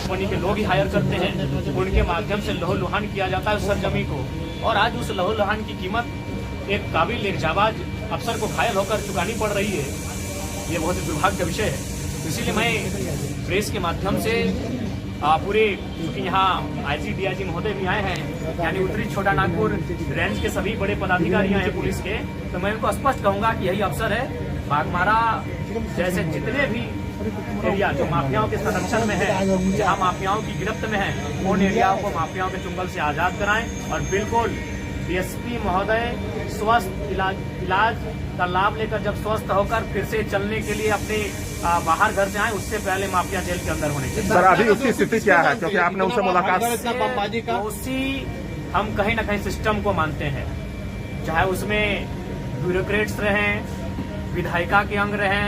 Company के लोग ही higher करते हैं, उनके माध्यम से लहूलुहान किया जाता है उस सरजमी को। और आज उस लहूलुहान की कीमत एक काबिल एक जाबाज अफसर को घायल होकर चुकानी पड़ रही है। ये बहुत ही दुर्भाग्य का विषय है। इसीलिए मैं प्रेस के माध्यम से पूरे, क्योंकि यहाँ आईजी डीआईजी महोदय भी आए हैं, यानी उत्तरी छोटा नागपुर रेंज के सभी बड़े पदाधिकारी हैं पुलिस के, तो मैं उनको स्पष्ट कहूंगा कि यही अवसर है। बाघमारा जैसे जितने भी एरिया जो माफियाओं के संरक्षण में है, जहाँ माफियाओं की गिरफ्त में है, उन एरियाओं को माफियाओं के चुंगल से आजाद कराएं। और बिल्कुल डीएसपी महोदय स्वस्थ इलाज का लाभ लेकर जब स्वस्थ होकर फिर से चलने के लिए अपने बाहर घर से आए, उससे पहले माफिया जेल के अंदर होने चाहिए। सर अभी उसकी स्थिति क्या है, क्योंकि आपने उनसे मुलाकात? उसी हम कहीं न कहीं सिस्टम को मानते हैं, चाहे उसमें ब्यूरोक्रेट्स रहें, विधायिका के अंग रहें,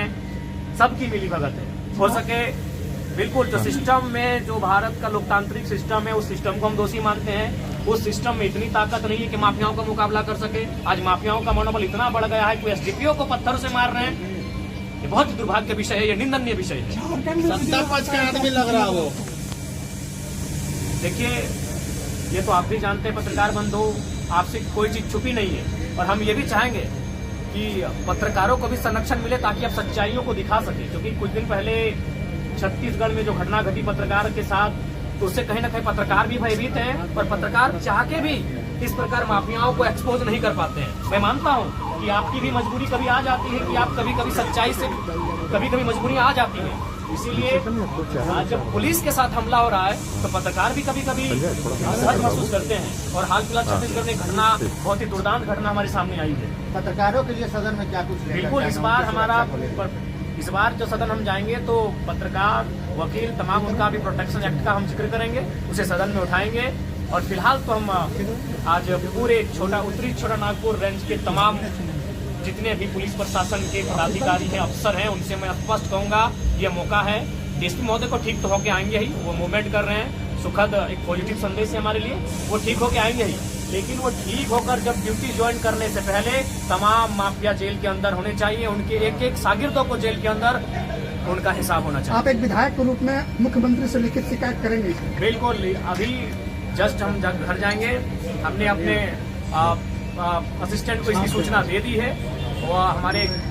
सबकी मिली भगत है। हो सके बिल्कुल जो सिस्टम में, जो भारत का लोकतांत्रिक सिस्टम है, उस सिस्टम को हम दोषी मानते हैं। उस सिस्टम में इतनी ताकत नहीं है कि माफियाओं का मुकाबला कर सके। आज माफियाओं का मनोबल इतना बढ़ गया है कि एसडीपीओ को पत्थर से मार रहे हैं। ये बहुत दुर्भाग्य का विषय है, ये निंदनीय विषय है। सत्ता पक्ष का आदमी लग रहा वो। देखिए, ये तो आप भी जानते हैं पत्रकार बंधु, आपसे कोई चीज छुपी नहीं है। और हम ये भी चाहेंगे कि पत्रकारों को भी संरक्षण मिले ताकि आप सच्चाइयों को दिखा सके। क्योंकि कुछ दिन पहले छत्तीसगढ़ में जो घटना घटी पत्रकार के साथ, तो उससे कहीं न कहीं पत्रकार भी भयभीत हैं, और पत्रकार चाह के भी इस प्रकार माफियाओं को एक्सपोज नहीं कर पाते हैं। मैं मानता हूं कि आपकी भी मजबूरी कभी आ जाती है कि आप कभी कभी सच्चाई से कभी मजबूरी आ जाती है। इसीलिए आज जब पुलिस के साथ हमला हो रहा है तो पत्रकार भी कभी कभी असहज महसूस करते हैं। और हाल फिलहाल छत्तीसगढ़ में घटना, बहुत ही दुर्दांत घटना हमारे सामने आई है। पत्रकारों के लिए सदन में क्या कुछ? बिल्कुल, इस बार जो सदन हम जाएंगे तो पत्रकार, वकील, तमाम उनका भी प्रोटेक्शन एक्ट का हम जिक्र करेंगे, उसे सदन में उठाएंगे। और फिलहाल तो हम आज पूरे उत्तरी छोटा नागपुर रेंज के तमाम जितने भी पुलिस प्रशासन के पदाधिकारी हैं, अफसर हैं, उनसे मैं स्पष्ट कहूंगा ये मौका है। डीएसपी महोदय को ठीक तो होके आएंगे ही, वो मूवमेंट कर रहे हैं, सुखद एक पॉजिटिव संदेश है हमारे लिए, वो ठीक होके आएंगे ही। लेकिन वो ठीक होकर जब ड्यूटी ज्वाइन करने से पहले तमाम माफिया जेल के अंदर होने चाहिए। उनके एक एक शागिर्दों को जेल के अंदर उनका हिसाब होना चाहिए। आप एक विधायक के रूप में मुख्यमंत्री से लिखित शिकायत करेंगे? बिल्कुल, अभी जस्ट हम घर जाएंगे। हमने अपने असिस्टेंट को इसकी सूचना दे दी है। वो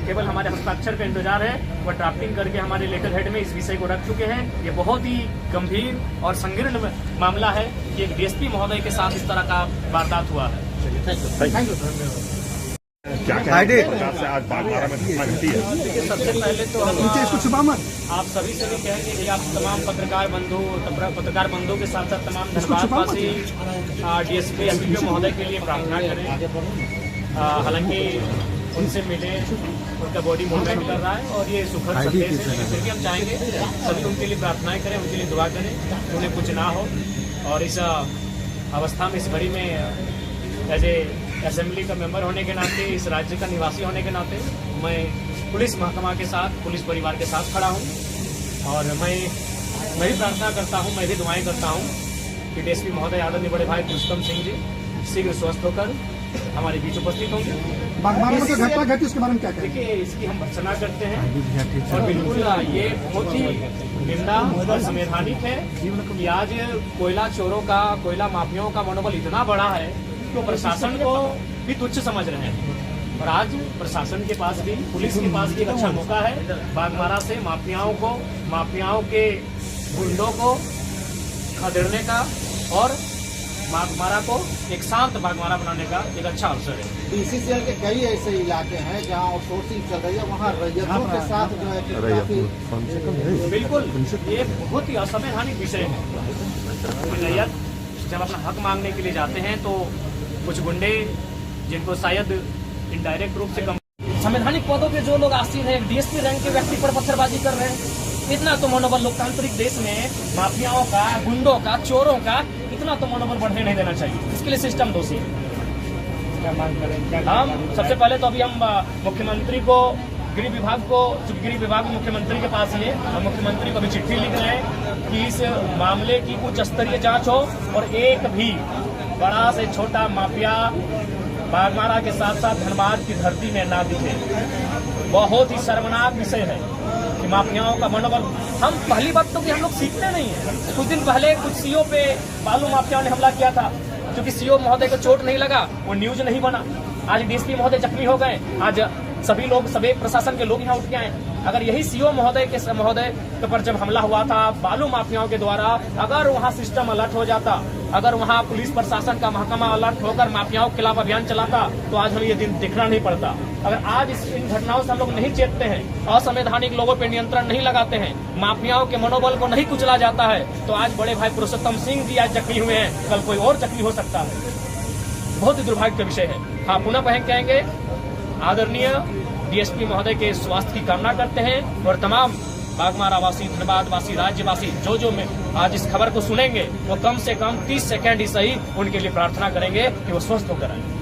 केवल हमारे हस्ताक्षर का इंतजार है। वो ड्राफ्टिंग करके हमारे लेटर हेड में इस विषय को रख चुके हैं। ये बहुत ही गंभीर और संकीर्ण मामला है कि एक डीएसपी महोदय के साथ इस तरह का वारदात हुआ है। Thank you. क्या प्रकार से आज बाघमारा में घटना घटी है? देखिए, सबसे पहले तो हम आप सभी से भी कहेंगे कि आप तमाम पत्रकार बंधु के साथ साथ तमाम धनबादवासी डीएसपी एसडीपीओ महोदय के लिए प्रार्थना करें। हालांकि उनसे मिले, उनका बॉडी मूवमेंट कर रहा है और ये सुखद संदेश है। फिर भी हम चाहेंगे सभी उनके लिए प्रार्थनाएं करें, उनके लिए दुआ करें, उन्हें कुछ ना हो। और इस अवस्था में, इस घड़ी में एज ए असेंबली का मेंबर होने के नाते, इस राज्य का निवासी होने के नाते, मैं पुलिस महकमा के साथ, पुलिस परिवार के साथ खड़ा हूं। और मैं भी प्रार्थना करता हूं, मैं भी दुआएं करता हूं कि डीएसपी महोदय आदरणीय बड़े भाई पुरुषोत्तम सिंह जी शीघ्र स्वस्थ होकर हमारे बीच उपस्थित होंगे। बाघमारा में जो घटना घटी उसके बारे में क्या कहें? देखिए, इसकी हम भर्त्सना करते हैं और बिल्कुल ये बहुत ही निंदा और संवैधानिक है कि आज कोयला चोरों का, कोयला माफियाओं का मनोबल इतना बड़ा है तो प्रशासन को भी तुच्छ समझ रहे हैं। और आज प्रशासन के पास भी, पुलिस के पास भी एक अच्छा मौका है बाघमारा से माफियाओं के गुंडों को खदेड़ने का और बाघमारा को एक शांत बाघमारा बनाने का एक अच्छा अवसर है। बीसीसीएल के कई ऐसे इलाके हैं जहां आउटसोर्सिंग चल रही है, वहां रैयतों के साथ जो है बिल्कुल, ये बहुत ही असंवैधानिक विषय है। रैयत जब अपना हक मांगने के लिए जाते हैं तो कुछ गुंडे, जिनको शायद इनडायरेक्ट रूप से संवैधानिक पदों पे जो लोग आसीन हैं, डीएसपी रैंक के व्यक्ति पर पत्थरबाजी कर रहे हैं। इतना तो मनोबल लोकतांत्रिक देश में माफियाओं का, गुंडों का, चोरों का इतना तो मनोबल बढ़ने नहीं देना चाहिए। इसके लिए सिस्टम दोषी है। क्या मांग करें? हम सबसे पहले तो अभी हम मुख्यमंत्री को, गृह विभाग को, चूंकि गृह विभाग मुख्यमंत्री के पास ही है, हम मुख्यमंत्री को भी चिट्ठी लिख रहे हैं कि इस मामले की उच्च स्तरीय जांच हो और एक भी बड़ा से छोटा माफिया बागमारा के साथ साथ धनबाद की धरती में ना दिखे। बहुत ही शर्मनाक विषय है कि माफियाओं का मनोबल। हम पहली बात तो कि हम लोग सीखते नहीं है। कुछ दिन पहले कुछ सीओ पे बालू माफियाओं ने हमला किया था, क्योंकि सीओ महोदय को चोट नहीं लगा, वो न्यूज नहीं बना। आज डीएसपी महोदय जख्मी हो गए, आज सभी लोग सभी प्रशासन के लोग यहाँ उठ के आए। अगर यही सीओ महोदय के पर जब हमला हुआ था बालू माफियाओं के द्वारा, अगर वहाँ सिस्टम अलर्ट हो जाता, अगर वहाँ पुलिस प्रशासन का महकमा अलर्ट होकर माफियाओं के खिलाफ अभियान चलाता, तो आज हमें ये दिन देखना नहीं पड़ता। अगर आज इन घटनाओं से हम लोग नहीं चेतते हैं, असंवैधानिक लोगों पर नियंत्रण नहीं लगाते हैं, माफियाओं के मनोबल को नहीं कुचला जाता है, तो आज बड़े भाई पुरुषोत्तम सिंह जी आज जख्मी हुए हैं, कल कोई और जख्मी हो सकता है। बहुत ही दुर्भाग्य का विषय है। हाँ, पुनः कहेंगे आदरणीय डीएसपी महोदय के स्वास्थ्य की कामना करते हैं, और तमाम बागमारा वासी, धनबाद वासी, राज्यवासी जो में आज इस खबर को सुनेंगे, वो कम से कम 30 सेकंड ही सही उनके लिए प्रार्थना करेंगे कि वो स्वस्थ होकर आए।